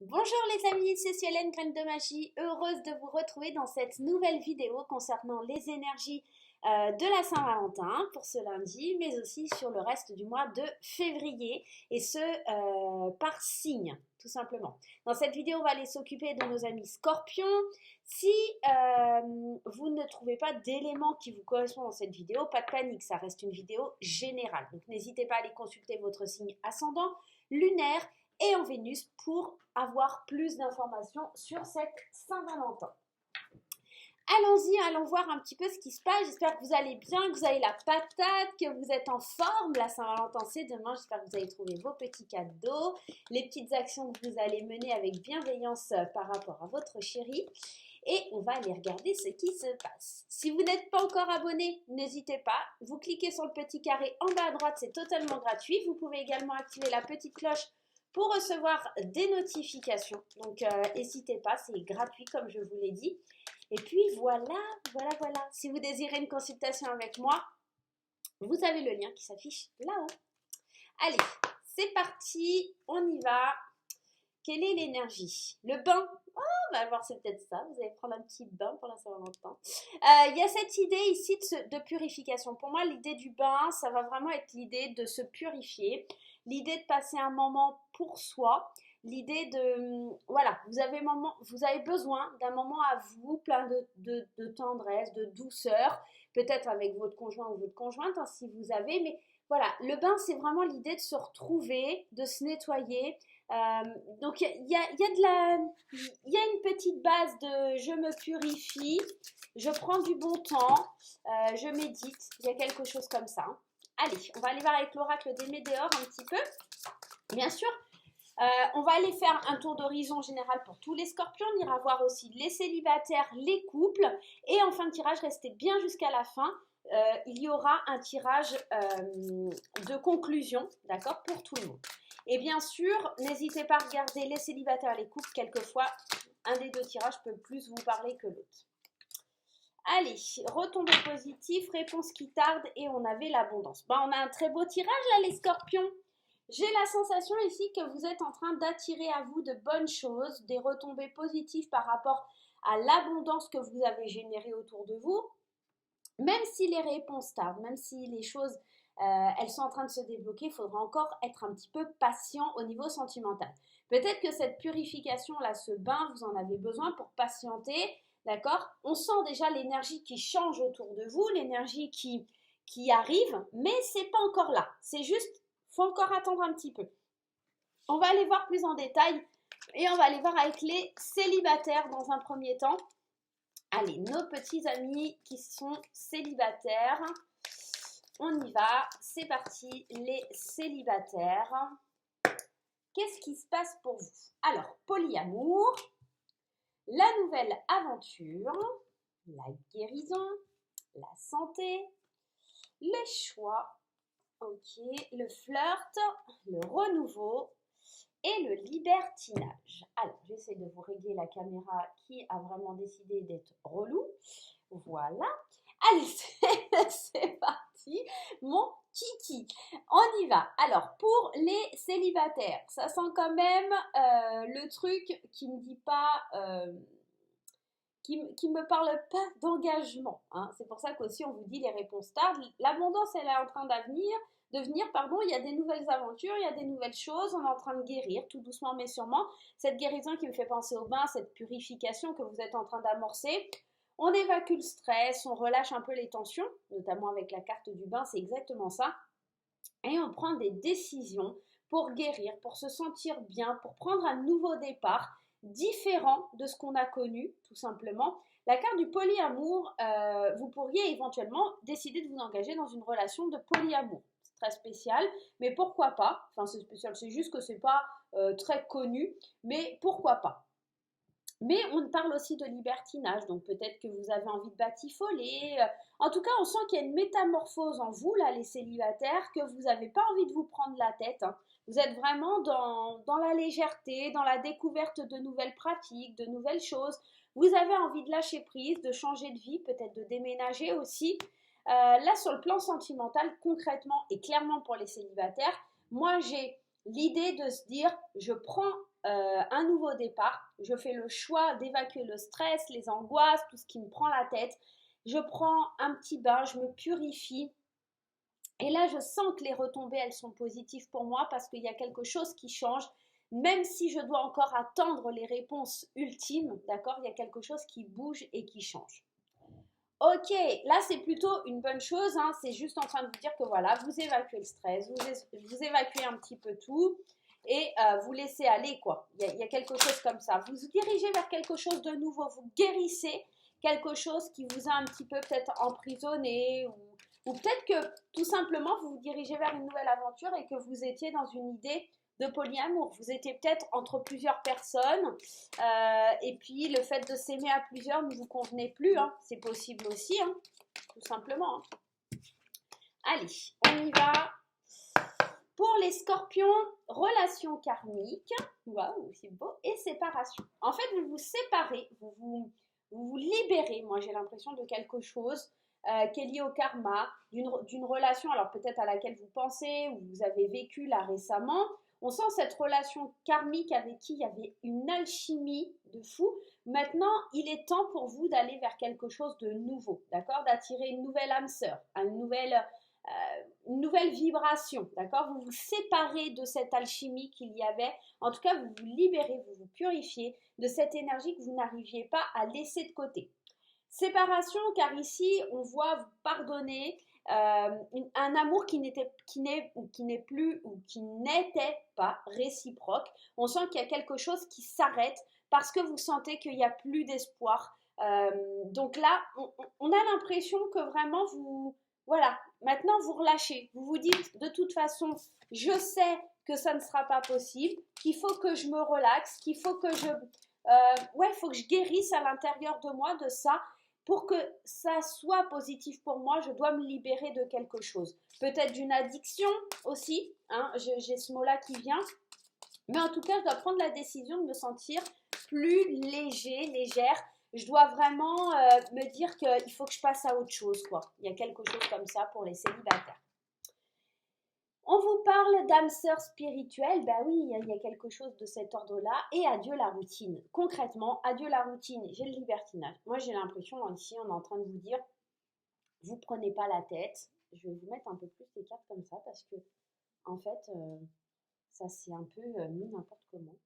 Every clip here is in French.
Bonjour les amis, c'est Cielène Graine de Magie, heureuse de vous retrouver dans cette nouvelle vidéo concernant les énergies de la Saint-Valentin pour ce lundi, mais aussi sur le reste du mois de février, et ce par signe, tout simplement. Dans cette vidéo, on va aller s'occuper de nos amis scorpions. Si vous ne trouvez pas d'éléments qui vous correspondent dans cette vidéo, pas de panique, ça reste une vidéo générale. Donc n'hésitez pas à aller consulter votre signe ascendant, lunaire, et en Vénus pour avoir plus d'informations sur cette Saint-Valentin. Allons-y, allons voir un petit peu ce qui se passe. J'espère que vous allez bien, que vous avez la patate, que vous êtes en forme. La Saint-Valentin, c'est demain. J'espère que vous allez trouver vos petits cadeaux, les petites actions que vous allez mener avec bienveillance par rapport à votre chéri. Et on va aller regarder ce qui se passe. Si vous n'êtes pas encore abonné, n'hésitez pas. Vous cliquez sur le petit carré en bas à droite, c'est totalement gratuit. Vous pouvez également activer la petite cloche pour recevoir des notifications. Donc, n'hésitez pas, c'est gratuit comme je vous l'ai dit. Et puis, voilà. Si vous désirez une consultation avec moi, vous avez le lien qui s'affiche là-haut. Allez, c'est parti, on y va. Quelle est l'énergie? Le bain. Oh, on va voir, c'est peut-être ça. Vous allez prendre un petit bain pour la Saint-Valentin. Il y a cette idée ici de purification. Pour moi, l'idée du bain, ça va vraiment être l'idée de se purifier. L'idée de passer un moment pour soi. L'idée de, voilà, vous avez besoin d'un moment à vous, plein de tendresse, de douceur. Peut-être avec votre conjoint ou votre conjointe, hein, si vous avez. Mais voilà, le bain, c'est vraiment l'idée de se retrouver, de se nettoyer. Donc il y a une petite base de je me purifie, je prends du bon temps, je médite, il y a quelque chose comme ça. Allez, on va aller voir avec l'oracle des Météores un petit peu. Bien sûr, on va aller faire un tour d'horizon général pour tous les scorpions. On ira voir aussi les célibataires, les couples. Et en fin de tirage, restez bien jusqu'à la fin. Il y aura un tirage de conclusion, d'accord, pour tout le monde. Et bien sûr, n'hésitez pas à regarder les célibataires et les couples. Quelquefois, un des deux tirages peut plus vous parler que l'autre. Allez, retombées positives, réponse qui tarde et on avait l'abondance. On a un très beau tirage là, les scorpions. J'ai la sensation ici que vous êtes en train d'attirer à vous de bonnes choses, des retombées positives par rapport à l'abondance que vous avez générée autour de vous. Même si les réponses tardent, même si les choses elles sont en train de se débloquer, il faudra encore être un petit peu patient au niveau sentimental. Peut-être que cette purification-là, ce bain, vous en avez besoin pour patienter, d'accord? On sent déjà l'énergie qui change autour de vous, l'énergie qui arrive, mais c'est pas encore là. C'est juste, faut encore attendre un petit peu. On va aller voir plus en détail et on va aller voir avec les célibataires dans un premier temps. Allez, nos petits amis qui sont célibataires. On y va, c'est parti, les célibataires. Qu'est-ce qui se passe pour vous? Alors, polyamour, la nouvelle aventure, la guérison, la santé, les choix, ok, le flirt, le renouveau et le libertinage. Alors, j'essaie de vous régler la caméra qui a vraiment décidé d'être relou. Voilà. Allez, c'est parti, mon kiki. On y va. Alors, pour les célibataires, ça sent quand même le truc qui me dit pas, qui me parle pas d'engagement. Hein. C'est pour ça qu'aussi on vous dit les réponses tardent. L'abondance, elle est en train de venir, pardon, il y a des nouvelles aventures, il y a des nouvelles choses, on est en train de guérir, tout doucement mais sûrement. Cette guérison qui me fait penser au bain, cette purification que vous êtes en train d'amorcer. On évacue le stress, on relâche un peu les tensions, notamment avec la carte du bain, c'est exactement ça. Et on prend des décisions pour guérir, pour se sentir bien, pour prendre un nouveau départ, différent de ce qu'on a connu, tout simplement. La carte du polyamour, vous pourriez éventuellement décider de vous engager dans une relation de polyamour. C'est très spécial, mais pourquoi pas? Enfin, c'est spécial, c'est juste que c'est pas très connu, mais pourquoi pas? Mais on parle aussi de libertinage, donc peut-être que vous avez envie de batifoler. En tout cas, on sent qu'il y a une métamorphose en vous, là, les célibataires, que vous n'avez pas envie de vous prendre la tête. Hein. Vous êtes vraiment dans la légèreté, dans la découverte de nouvelles pratiques, de nouvelles choses. Vous avez envie de lâcher prise, de changer de vie, peut-être de déménager aussi. Là, sur le plan sentimental, concrètement et clairement pour les célibataires, moi, j'ai l'idée de se dire, je prends un nouveau départ. Je fais le choix d'évacuer le stress, les angoisses, tout ce qui me prend la tête. Je prends un petit bain, je me purifie. Et là, je sens que les retombées, elles sont positives pour moi parce qu'il y a quelque chose qui change. Même si je dois encore attendre les réponses ultimes, d'accord, il y a quelque chose qui bouge et qui change. Ok, là c'est plutôt une bonne chose, hein, c'est juste en train de vous dire que voilà, vous évacuez le stress, vous évacuez un petit peu tout et vous laissez aller quoi. Il y a quelque chose comme ça. Vous vous dirigez vers quelque chose de nouveau, vous guérissez quelque chose qui vous a un petit peu peut-être emprisonné ou peut-être que tout simplement vous vous dirigez vers une nouvelle aventure et que vous étiez dans une idée de polyamour. Vous étiez peut-être entre plusieurs personnes et puis le fait de s'aimer à plusieurs ne vous convenait plus. Hein. C'est possible aussi, hein, tout simplement. Hein. Allez, on y va. Pour les scorpions, relations karmiques, waouh, c'est beau, et séparation. En fait, vous vous séparez, vous vous libérez, moi j'ai l'impression de quelque chose qui est lié au karma, d'une relation, alors peut-être à laquelle vous pensez, ou vous avez vécu là récemment. On sent cette relation karmique avec qui il y avait une alchimie de fou. Maintenant, il est temps pour vous d'aller vers quelque chose de nouveau, d'accord? D'attirer une nouvelle âme sœur, une nouvelle vibration, d'accord? Vous vous séparez de cette alchimie qu'il y avait. En tout cas, vous vous libérez, vous vous purifiez de cette énergie que vous n'arriviez pas à laisser de côté. Séparation, car ici, on voit vous pardonner un amour qui n'était pas réciproque. On sent qu'il y a quelque chose qui s'arrête parce que vous sentez qu'il n'y a plus d'espoir. Donc là, on a l'impression que vraiment voilà, maintenant vous relâchez. Vous vous dites, de toute façon, je sais que ça ne sera pas possible, qu'il faut que je me relaxe, qu'il faut que faut que je guérisse à l'intérieur de moi de ça. Pour que ça soit positif pour moi, je dois me libérer de quelque chose. Peut-être d'une addiction aussi, hein, j'ai ce mot-là qui vient. Mais en tout cas, je dois prendre la décision de me sentir plus légère. Je dois vraiment me dire qu'il faut que je passe à autre chose, quoi. Il y a quelque chose comme ça pour les célibataires. On vous parle d'âme sœur spirituelle, ben oui, il y a quelque chose de cet ordre-là, et adieu la routine. Concrètement, adieu la routine, j'ai le libertinage. Moi, j'ai l'impression, ici, on est en train de vous dire, vous prenez pas la tête. Je vais vous mettre un peu plus les cartes comme ça, parce que, en fait, ça c'est un peu mis n'importe comment.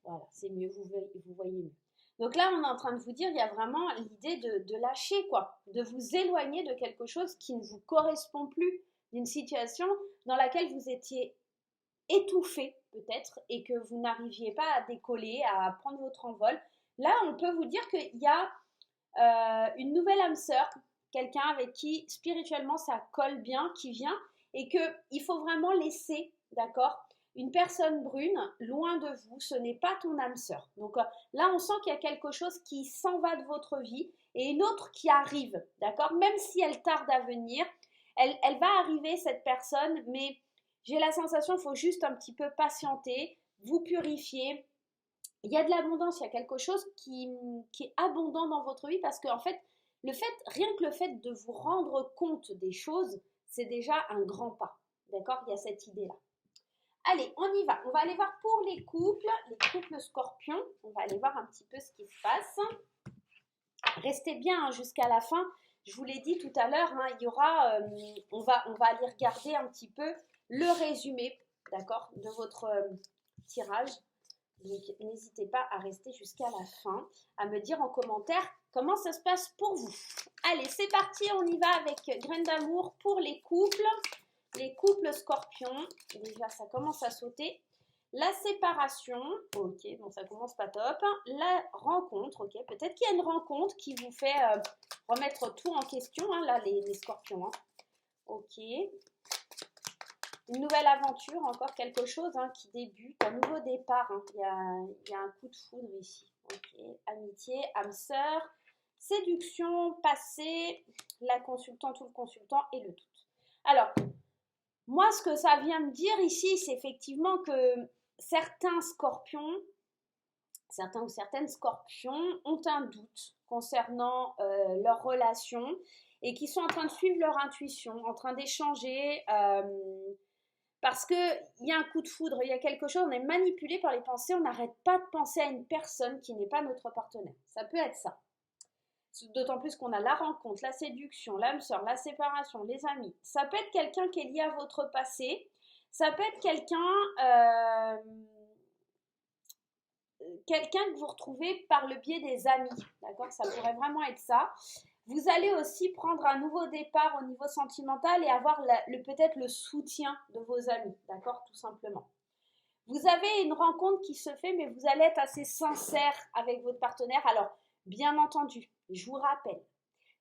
Voilà, c'est mieux, vous voyez mieux. Donc là, on est en train de vous dire, il y a vraiment l'idée de lâcher, quoi, de vous éloigner de quelque chose qui ne vous correspond plus, d'une situation dans laquelle vous étiez étouffé peut-être et que vous n'arriviez pas à décoller, à prendre votre envol. Là, on peut vous dire qu'il y a une nouvelle âme sœur, quelqu'un avec qui spirituellement ça colle bien, qui vient et qu'il faut vraiment laisser, d'accord, une personne brune loin de vous, ce n'est pas ton âme sœur. Donc là, on sent qu'il y a quelque chose qui s'en va de votre vie et une autre qui arrive, d'accord, même si elle tarde à venir. Elle va arriver, cette personne, mais j'ai la sensation qu'il faut juste un petit peu patienter, vous purifier. Il y a de l'abondance, il y a quelque chose qui est abondant dans votre vie parce qu'en fait, rien que le fait de vous rendre compte des choses, c'est déjà un grand pas. D'accord? Il y a cette idée-là. Allez, on y va. On va aller voir pour les couples scorpions. On va aller voir un petit peu ce qui se passe. Restez bien jusqu'à la fin. Je vous l'ai dit tout à l'heure, hein, il y aura, on va aller regarder un petit peu le résumé, d'accord, de votre tirage. Donc n'hésitez pas à rester jusqu'à la fin, à me dire en commentaire comment ça se passe pour vous. Allez, c'est parti, on y va avec Graines d'amour pour les couples scorpions. Déjà, ça commence à sauter. La séparation, ok, bon ça commence pas top. La rencontre, ok, peut-être qu'il y a une rencontre qui vous fait remettre tout en question, hein, là les scorpions, hein. Ok. Une nouvelle aventure, encore quelque chose hein, qui débute, un nouveau départ, hein. Il y a un coup de foudre ici. Ok, amitié, âme sœur, séduction, passé, la consultante ou le consultant et le doute. Alors, moi ce que ça vient me dire ici, c'est effectivement que certains ou certaines scorpions ont un doute concernant leur relation et qui sont en train de suivre leur intuition, en train d'échanger Parce qu'il y a un coup de foudre, il y a quelque chose, on est manipulé par les pensées, on n'arrête pas de penser à une personne qui n'est pas notre partenaire. Ça peut être ça. D'autant plus qu'on a la rencontre, la séduction, l'âme sœur, la séparation, les amis. Ça peut être quelqu'un qui est lié à votre passé. Ça peut être quelqu'un que vous retrouvez par le biais des amis. D'accord? Ça pourrait vraiment être ça. Vous allez aussi prendre un nouveau départ au niveau sentimental et avoir peut-être le soutien de vos amis. D'accord? Tout simplement. Vous avez une rencontre qui se fait, mais vous allez être assez sincère avec votre partenaire. Alors, bien entendu, je vous rappelle,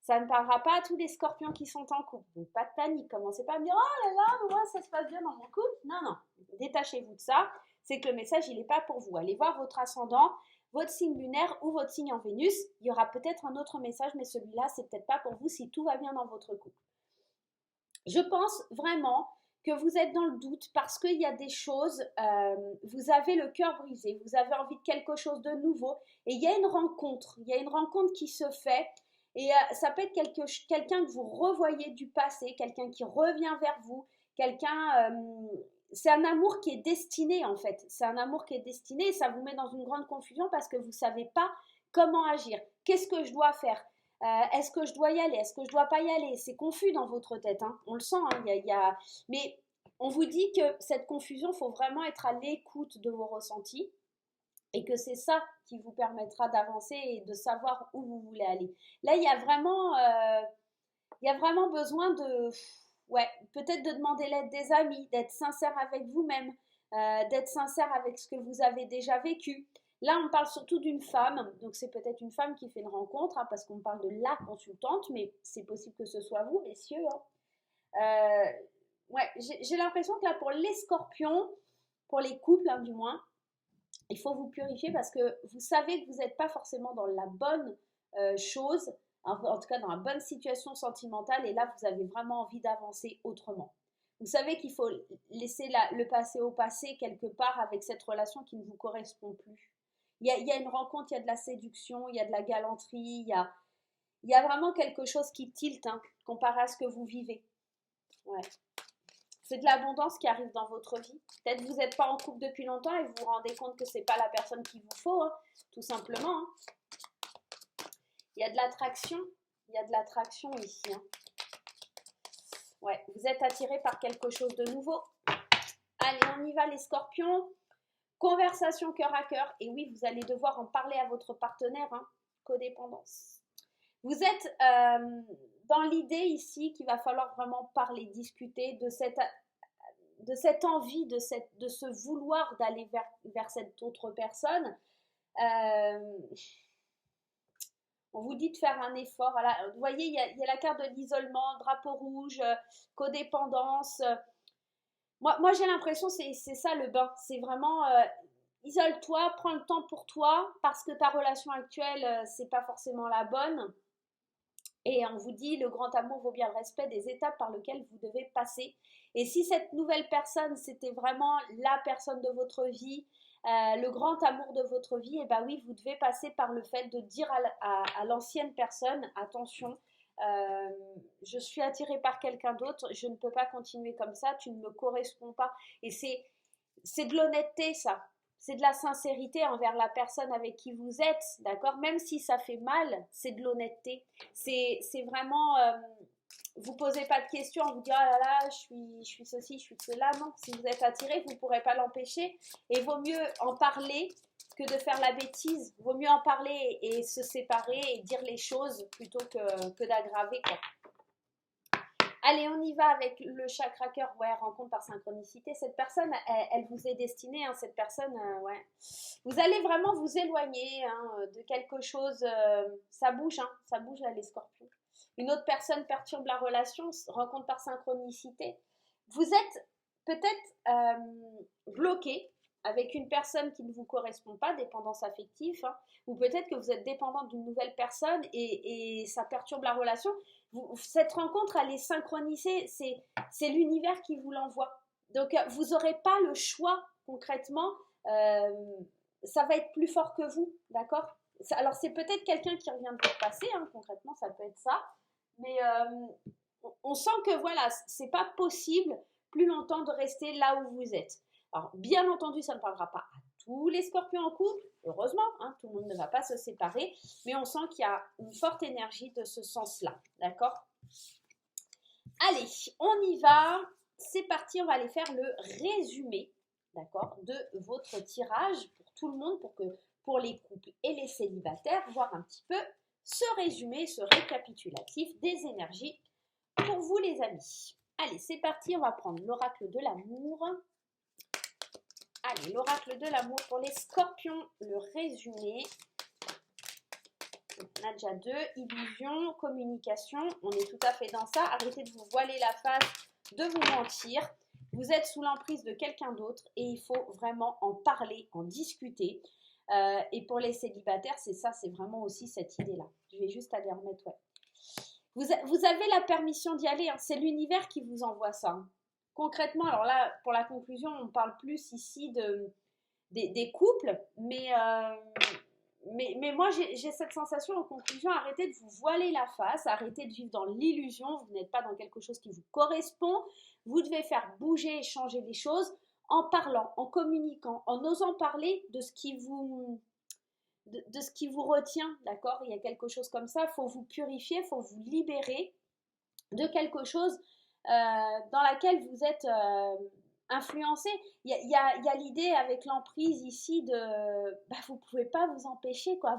ça ne parlera pas à tous les scorpions qui sont en couple. Donc, pas de panique. Commencez pas à me dire, oh là là, moi, ça se passe bien dans mon couple. Non, non. Détachez-vous de ça. C'est que le message, il n'est pas pour vous. Allez voir votre ascendant, votre signe lunaire ou votre signe en Vénus. Il y aura peut-être un autre message, mais celui-là, c'est peut-être pas pour vous si tout va bien dans votre couple. Je pense vraiment que vous êtes dans le doute parce qu'il y a des choses, vous avez le cœur brisé, vous avez envie de quelque chose de nouveau et il y a une rencontre qui se fait et ça peut être quelqu'un que vous revoyez du passé, quelqu'un qui revient vers vous, c'est un amour qui est destiné en fait, c'est un amour qui est destiné et ça vous met dans une grande confusion parce que vous ne savez pas comment agir, qu'est-ce que je dois faire? Est-ce que je dois y aller? Est-ce que je dois pas y aller? C'est confus dans votre tête, hein. On le sent, hein, mais on vous dit que cette confusion, il faut vraiment être à l'écoute de vos ressentis et que c'est ça qui vous permettra d'avancer et de savoir où vous voulez aller. Là, il y a vraiment besoin peut-être de demander l'aide des amis, d'être sincère avec vous-même, d'être sincère avec ce que vous avez déjà vécu. Là, on parle surtout d'une femme, donc c'est peut-être une femme qui fait une rencontre, hein, parce qu'on parle de la consultante, mais c'est possible que ce soit vous, messieurs. Hein. J'ai l'impression que là, pour les scorpions, pour les couples, hein, du moins, il faut vous purifier parce que vous savez que vous n'êtes pas forcément dans la bonne chose, en tout cas dans la bonne situation sentimentale, et là, vous avez vraiment envie d'avancer autrement. Vous savez qu'il faut laisser le passé au passé quelque part avec cette relation qui ne vous correspond plus. Il y a une rencontre, il y a de la séduction, il y a de la galanterie, il y a vraiment quelque chose qui tilte, hein, comparé à ce que vous vivez. Ouais. C'est de l'abondance qui arrive dans votre vie. Peut-être que vous n'êtes pas en couple depuis longtemps et vous vous rendez compte que ce n'est pas la personne qu'il vous faut, hein, tout simplement. Hein. Il y a de l'attraction ici. Hein. Ouais, vous êtes attiré par quelque chose de nouveau. Allez, on y va les scorpions. Conversation cœur à cœur. Et oui, vous allez devoir en parler à votre partenaire. Hein. Codépendance. Vous êtes dans l'idée ici qu'il va falloir vraiment parler, discuter de cette envie, de ce vouloir d'aller vers cette autre personne. On vous dit de faire un effort. Voilà. Vous voyez, il y a la carte de l'isolement, drapeau rouge, codépendance. Moi, j'ai l'impression que c'est ça le bain. C'est vraiment isole-toi, prends le temps pour toi parce que ta relation actuelle, c'est pas forcément la bonne. Et on vous dit, le grand amour vaut bien le respect des étapes par lesquelles vous devez passer. Et si cette nouvelle personne, c'était vraiment la personne de votre vie, le grand amour de votre vie, et bien oui, vous devez passer par le fait de dire à l'ancienne personne, attention, je suis attirée par quelqu'un d'autre, je ne peux pas continuer comme ça, tu ne me corresponds pas. Et c'est de l'honnêteté, ça. C'est de la sincérité envers la personne avec qui vous êtes, d'accord? Même si ça fait mal, c'est de l'honnêteté. C'est vraiment, vous posez pas de questions, vous dites, oh là là, je suis ceci, je suis cela. Non, si vous êtes attiré, vous ne pourrez pas l'empêcher. Et vaut mieux en parler que de faire la bêtise. Vaut mieux en parler et se séparer et dire les choses plutôt que d'aggraver, quoi. Allez, on y va avec le chakra cœur, ouais, rencontre par synchronicité. Cette personne, elle vous est destinée, hein, cette personne, ouais. Vous allez vraiment vous éloigner hein, de quelque chose, ça bouge là, les scorpions. Une autre personne perturbe la relation, rencontre par synchronicité. Vous êtes peut-être bloqué avec une personne qui ne vous correspond pas, dépendance affective, hein, ou peut-être que vous êtes dépendante d'une nouvelle personne et ça perturbe la relation. Cette rencontre, elle est synchronisée, c'est l'univers qui vous l'envoie. Donc, vous n'aurez pas le choix, concrètement, ça va être plus fort que vous, d'accord? Alors, c'est peut-être quelqu'un qui revient de votre passé, hein, concrètement, ça peut être ça, mais on sent que, voilà, c'est pas possible plus longtemps de rester là où vous êtes. Alors, bien entendu, ça ne parlera pas à tous les scorpions en couple, heureusement, hein, tout le monde ne va pas se séparer, mais on sent qu'il y a une forte énergie de ce sens-là, d'accord? Allez, on y va, c'est parti, on va aller faire le résumé, d'accord, de votre tirage pour tout le monde, pour les couples et les célibataires, voir un petit peu ce résumé, ce récapitulatif des énergies pour vous les amis. Allez, c'est parti, on va prendre l'oracle de l'amour. Allez, l'oracle de l'amour pour les scorpions, le résumé. On a déjà 2, illusion, communication, on est tout à fait dans ça. Arrêtez de vous voiler la face, de vous mentir. Vous êtes sous l'emprise de quelqu'un d'autre et il faut vraiment en parler, en discuter. Et pour les célibataires, c'est ça, c'est vraiment aussi cette idée-là. Je vais juste aller remettre, ouais. Vous avez la permission d'y aller, hein. C'est l'univers qui vous envoie ça. Hein. Concrètement, alors là, pour la conclusion, on parle plus ici des couples, mais moi, j'ai cette sensation en conclusion, arrêtez de vous voiler la face, arrêtez de vivre dans l'illusion, vous n'êtes pas dans quelque chose qui vous correspond, vous devez faire bouger et changer les choses en parlant, en communiquant, en osant parler de ce qui vous retient, d'accord? Il y a quelque chose comme ça, il faut vous purifier, il faut vous libérer de quelque chose dans laquelle vous êtes influencé. Il y a l'idée avec l'emprise ici de vous ne pouvez pas vous empêcher, quoi.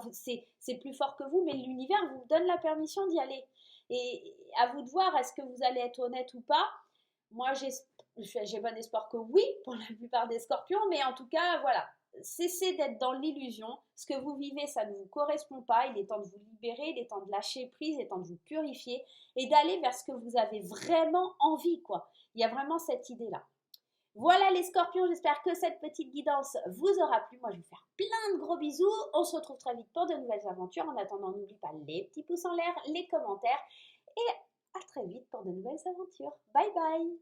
C'est plus fort que vous, mais l'univers vous donne la permission d'y aller. Et à vous de voir, est-ce que vous allez être honnête ou pas? Moi, j'ai bon espoir que oui, pour la plupart des scorpions, mais en tout cas, voilà. Cessez d'être dans l'illusion. Ce que vous vivez, ça ne vous correspond pas. Il est temps de vous libérer, il est temps de lâcher prise, il est temps de vous purifier et d'aller vers ce que vous avez vraiment envie, quoi. Il y a vraiment cette idée-là. Voilà les scorpions, j'espère que cette petite guidance vous aura plu. Moi, je vais vous faire plein de gros bisous. On se retrouve très vite pour de nouvelles aventures. En attendant, n'oublie pas les petits pouces en l'air, les commentaires et à très vite pour de nouvelles aventures. Bye bye!